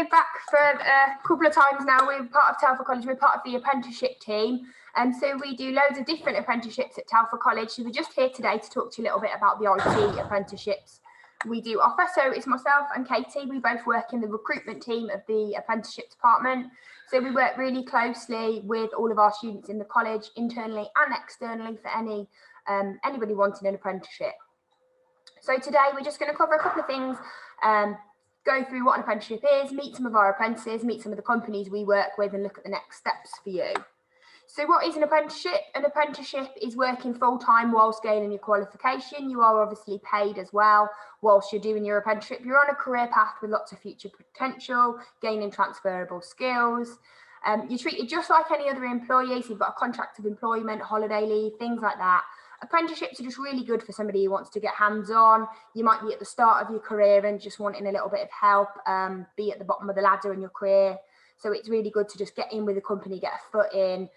back for a couple of times now. We're part of Telford College, we're part of the apprenticeship team. So we do loads of different apprenticeships at Telford College. So we're just here today to talk to you a little bit about the IT apprenticeships we do offer. So it's myself and Katie, we both work in the recruitment team of the apprenticeship department. So we work really closely with all of our students in the college, internally and externally, for anybody wanting an apprenticeship. So today we're just going to cover a couple of things, go through what an apprenticeship is, meet some of our apprentices, meet some of the companies we work with, and look at the next steps for you. So what is an apprenticeship? An apprenticeship is working full-time whilst gaining your qualification. You are obviously paid as well whilst you're doing your apprenticeship. You're on a career path with lots of future potential, gaining transferable skills. You're treated just like any other employee, so you've got a contract of employment, holiday leave, things like that. Apprenticeships are just really good for somebody who wants to get hands-on. You might be at the start of your career and just wanting a little bit of help, be at the bottom of the ladder in your career. So it's really good to just get in with a company, get a foot in,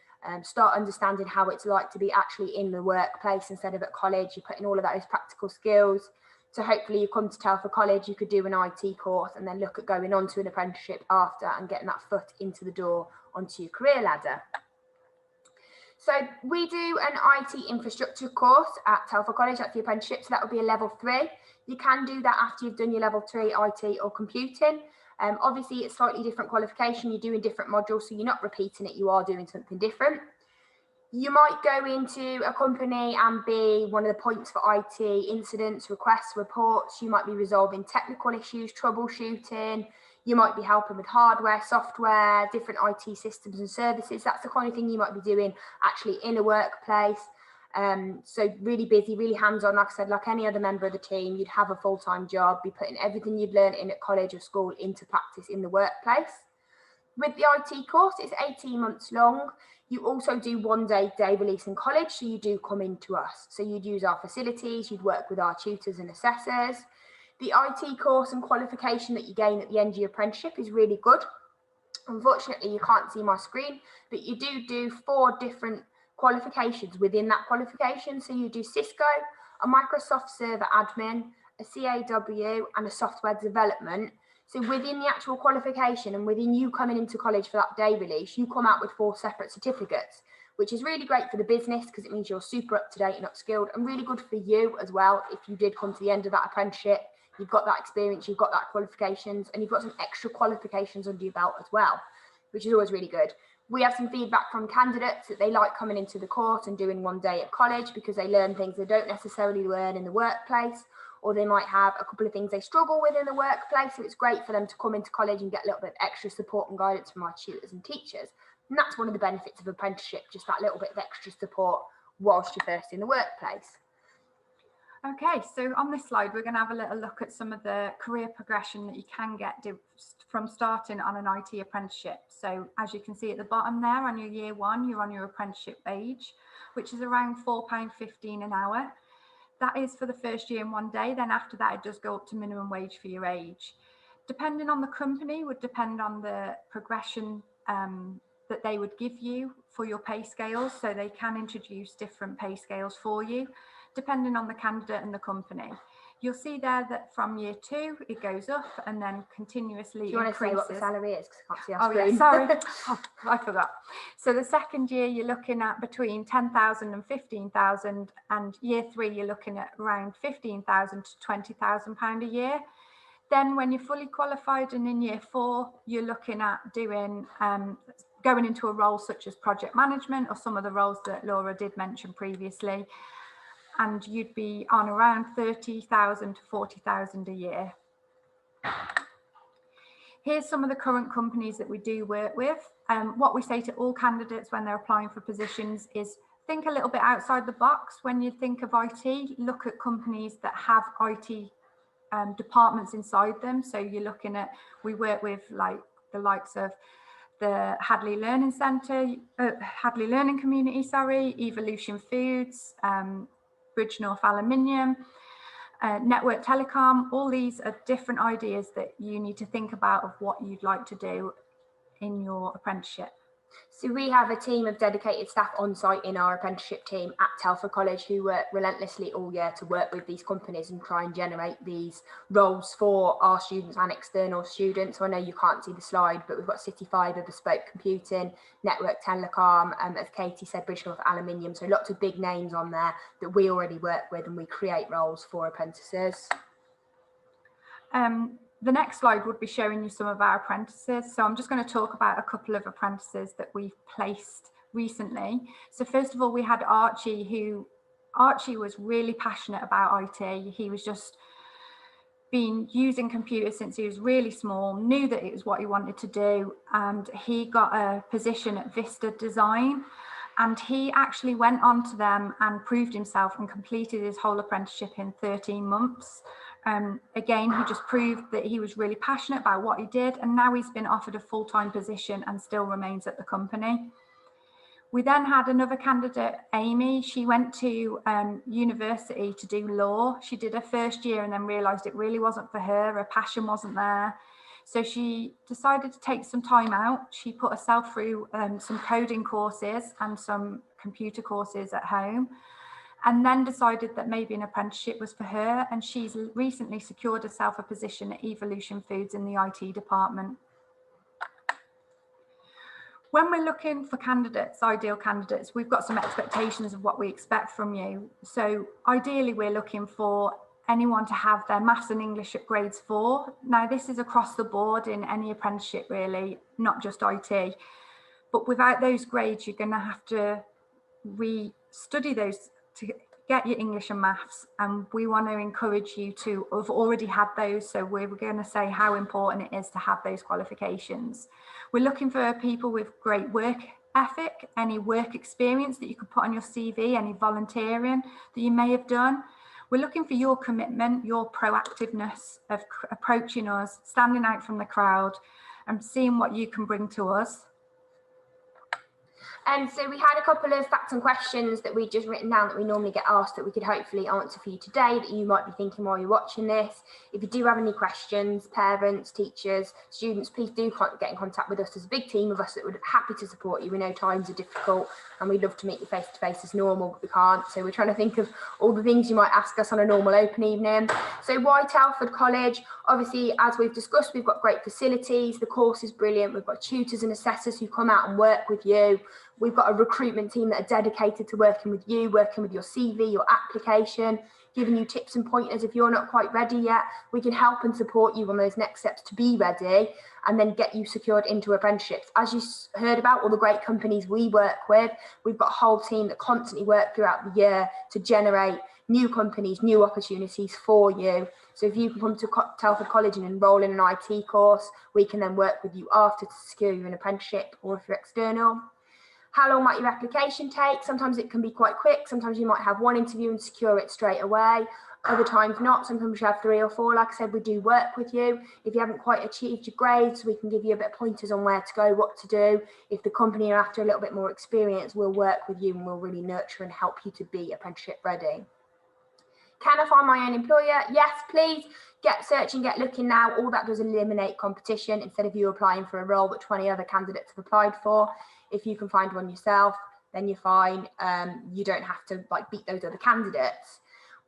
start understanding how it's like to be actually in the workplace instead of at college. You're putting all of those practical skills. So hopefully you come to Telford College, you could do an IT course and then look at going on to an apprenticeship after and getting that foot into the door onto your career ladder. So we do an IT infrastructure course at Telford College, that's the apprenticeship, so that would be a level 3. You can do that after you've done your level 3 IT or computing. Obviously, it's slightly different qualification, you're doing different modules, so you're not repeating it, you are doing something different. You might go into a company and be one of the points for IT incidents, requests, reports. You might be resolving technical issues, troubleshooting. You might be helping with hardware, software, different IT systems and services. That's the kind of thing you might be doing actually in a workplace. So really busy, really hands-on. Like I said, like any other member of the team, you'd have a full-time job, be putting everything you'd learned in at college or school into practice in the workplace. With the IT course, it's 18 months long. You also do one-day day release in college, so you do come into us. So you'd use our facilities, you'd work with our tutors and assessors. The IT course and qualification that you gain at the end of your apprenticeship is really good. Unfortunately, you can't see my screen, but you do 4 different qualifications within that qualification. So you do Cisco, a Microsoft Server Admin, a CAW, and a software development. So within the actual qualification and within you coming into college for that day release, you come out with 4 separate certificates, which is really great for the business because it means you're super up to date and upskilled, and really good for you as well. If you did come to the end of that apprenticeship, you've got that experience, you've got that qualifications, and you've got some extra qualifications under your belt as well, which is always really good. We have some feedback from candidates that they like coming into the course and doing one day at college because they learn things they don't necessarily learn in the workplace, or they might have a couple of things they struggle with in the workplace. So it's great for them to come into college and get a little bit of extra support and guidance from our tutors and teachers. And that's one of the benefits of apprenticeship, just that little bit of extra support whilst you're first in the workplace. Okay, so on this slide, we're going to have a little look at some of the career progression that you can get from starting on an IT apprenticeship. So as you can see at the bottom there, on your year 1, you're on your apprenticeship wage, which is around £4.15 an hour. That is for the first year in one day. Then after that, it does go up to minimum wage for your age. Depending on the company, would depend on the progression that they would give you for your pay scales. So they can introduce different pay scales for you, depending on the candidate and the company. You'll see there that from year 2, it goes up and then continuously increases. Do you want to say what the salary is? Because I can't see our screen. Yeah, sorry. I forgot. So the second year, you're looking at between 10,000 and 15,000, and year 3, you're looking at around 15,000 to 20,000 pound a year. Then when you're fully qualified and in year 4, you're looking at doing going into a role such as project management or some of the roles that Laura did mention previously. And you'd be on around 30,000 to 40,000 a year. Here's some of the current companies that we do work with. What we say to all candidates when they're applying for positions is think a little bit outside the box. When you think of IT, look at companies that have IT departments inside them. So you're looking at, we work with like the likes of the Hadley Learning Centre, Hadley Learning Community, sorry, Evolution Foods, Bridge North Aluminium, Network Telecom. All these are different ideas that you need to think about of what you'd like to do in your apprenticeship. So we have a team of dedicated staff on site in our apprenticeship team at Telford College who work relentlessly all year to work with these companies and try and generate these roles for our students and external students. So I know you can't see the slide, but we've got City Fibre, Bespoke Computing, Network Telecom, as Katie said, Bridgenorth Aluminium. So lots of big names on there that we already work with, and we create roles for apprentices. The next slide would be showing you some of our apprentices. So I'm just going to talk about a couple of apprentices that we've placed recently. So first of all, we had Archie was really passionate about IT. He was just been using computers since he was really small, knew that it was what he wanted to do, and he got a position at Vista Design. And he actually went on to them and proved himself and completed his whole apprenticeship in 13 months. Again, he just proved that he was really passionate about what he did, and now he's been offered a full-time position and still remains at the company. We then had another candidate, Amy. She went to university to do law. She did her first year and then realised it really wasn't for her. Her passion wasn't there. So she decided to take some time out. She put herself through some coding courses and some computer courses at home, and then decided that maybe an apprenticeship was for her. And she's recently secured herself a position at Evolution Foods in the IT department. When we're looking for candidates, ideal candidates, we've got some expectations of what we expect from you. So ideally, we're looking for anyone to have their maths and English at grades 4. Now, this is across the board in any apprenticeship, really, not just IT. But without those grades, you're going to have to re-study those to get your English and maths. And we want to encourage you to have already had those. So we're going to say how important it is to have those qualifications. We're looking for people with great work ethic, any work experience that you could put on your CV, any volunteering that you may have done. We're looking for your commitment, your proactiveness of approaching us, standing out from the crowd and seeing what you can bring to us. So we had a couple of facts and questions that we'd just written down that we normally get asked that we could hopefully answer for you today that you might be thinking while you're watching this. If you do have any questions, parents, teachers, students, please do get in contact with us. There's a big team of us that would be happy to support you. We know times are difficult and we'd love to meet you face to face as normal, but we can't. So we're trying to think of all the things you might ask us on a normal open evening. So why Telford College? Obviously, as we've discussed, we've got great facilities. The course is brilliant. We've got tutors and assessors who come out and work with you. We've got a recruitment team that are dedicated to working with you, working with your CV, your application, giving you tips and pointers if you're not quite ready yet. We can help and support you on those next steps to be ready and then get you secured into apprenticeships. As you heard about all the great companies we work with, we've got a whole team that constantly work throughout the year to generate new companies, new opportunities for you. So if you can come to Telford College and enroll in an IT course, we can then work with you after to secure you an apprenticeship, or if you're external. How long might your application take? Sometimes it can be quite quick. Sometimes you might have one interview and secure it straight away. Other times not. Sometimes you have 3 or 4. Like I said, we do work with you. If you haven't quite achieved your grades, we can give you a bit of pointers on where to go, what to do. If the company are after a little bit more experience, we'll work with you and we'll really nurture and help you to be apprenticeship ready. Can I find my own employer? Yes, please. Get searching, get looking now. All that does eliminate competition. Instead of you applying for a role that 20 other candidates have applied for, if you can find one yourself, then you're fine. You don't have to beat those other candidates.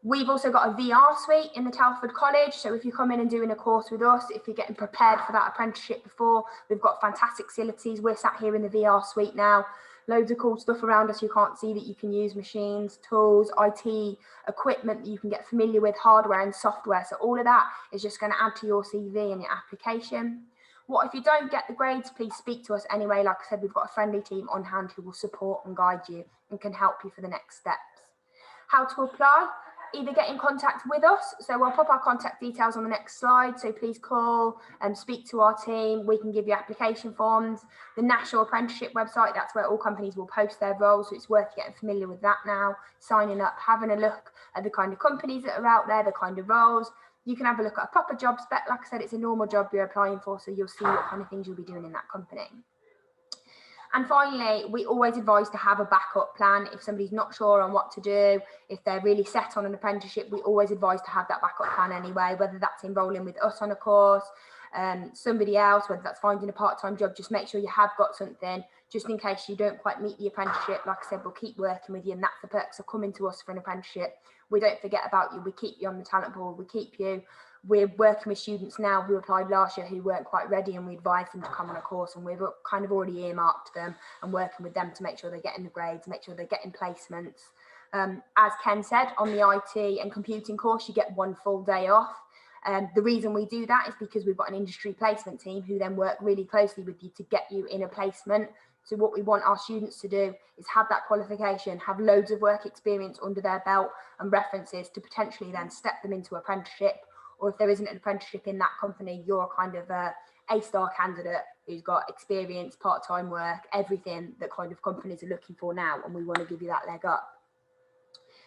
We've also got a VR suite in the Telford College. So if you come in and doing a course with us, if you're getting prepared for that apprenticeship before, we've got fantastic facilities. We're sat here in the VR suite now. Loads of cool stuff around us you can't see that you can use, machines, tools, IT, equipment that you can get familiar with, hardware and software. So all of that is just going to add to your CV and your application. What if you don't get the grades? Please speak to us anyway. Like I said, we've got a friendly team on hand who will support and guide you and can help you for the next steps. How to apply? Either get in contact with us. So we'll pop our contact details on the next slide. So please call and speak to our team. We can give you application forms. The National Apprenticeship website, that's where all companies will post their roles. So it's worth getting familiar with that now, signing up, having a look at the kind of companies that are out there, the kind of roles. You can have a look at a proper job spec. Like I said, it's a normal job you're applying for, so you'll see what kind of things you'll be doing in that company. And finally, we always advise to have a backup plan. If somebody's not sure on what to do, if they're really set on an apprenticeship, we always advise to have that backup plan anyway, whether that's enrolling with us on a course, somebody else, whether that's finding a part-time job. Just make sure you have got something just in case you don't quite meet the apprenticeship. Like I said, we'll keep working with you, and that's the perks of coming to us for an apprenticeship. We don't forget about you. We keep you on the talent board. We keep you. We're working with students now who applied last year who weren't quite ready, and we advise them to come on a course, and we've kind of already earmarked them and working with them to make sure they're getting the grades, make sure they're getting placements. As Ken said, on the IT and computing course, you get 1 full day off. The reason we do that is because we've got an industry placement team who then work really closely with you to get you in a placement. So what we want our students to do is have that qualification, have loads of work experience under their belt and references to potentially then step them into apprenticeship. Or if there isn't an apprenticeship in that company, you're kind of a A-star candidate who's got experience, part-time work, everything that kind of companies are looking for now, and we want to give you that leg up.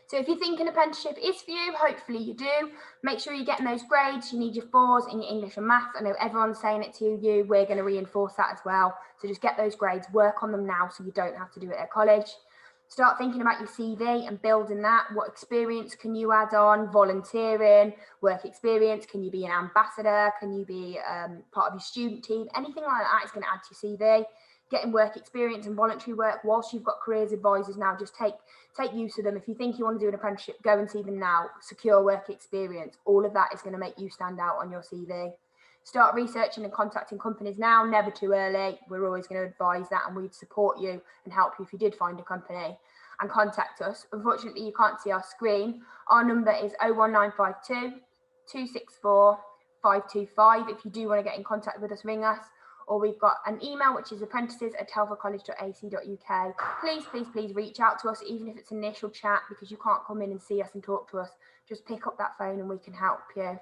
So if you think an apprenticeship is for you, hopefully you do. Make sure you're getting those grades. You need your 4s in your English and maths. I know everyone's saying it to you. We're going to reinforce that as well. So just get those grades, work on them now so you don't have to do it at college. Start thinking about your CV and building that. What experience can you add on? Volunteering, work experience. Can you be an ambassador? Can you be part of your student team? Anything like that is going to add to your CV. Getting work experience and voluntary work whilst you've got careers advisors now, just take use of them. If you think you want to do an apprenticeship, go and see them now. Secure work experience. All of that is going to make you stand out on your CV. Start researching and contacting companies now, never too early. We're always going to advise that, and we'd support you and help you if you did find a company. And contact us. Unfortunately, you can't see our screen. Our number is 01952 264 525. If you do want to get in contact with us, ring us. Or we've got an email, which is apprentices@telfordcollege.ac.uk. Please reach out to us, even if it's an initial chat, because you can't come in and see us and talk to us. Just pick up that phone and we can help you.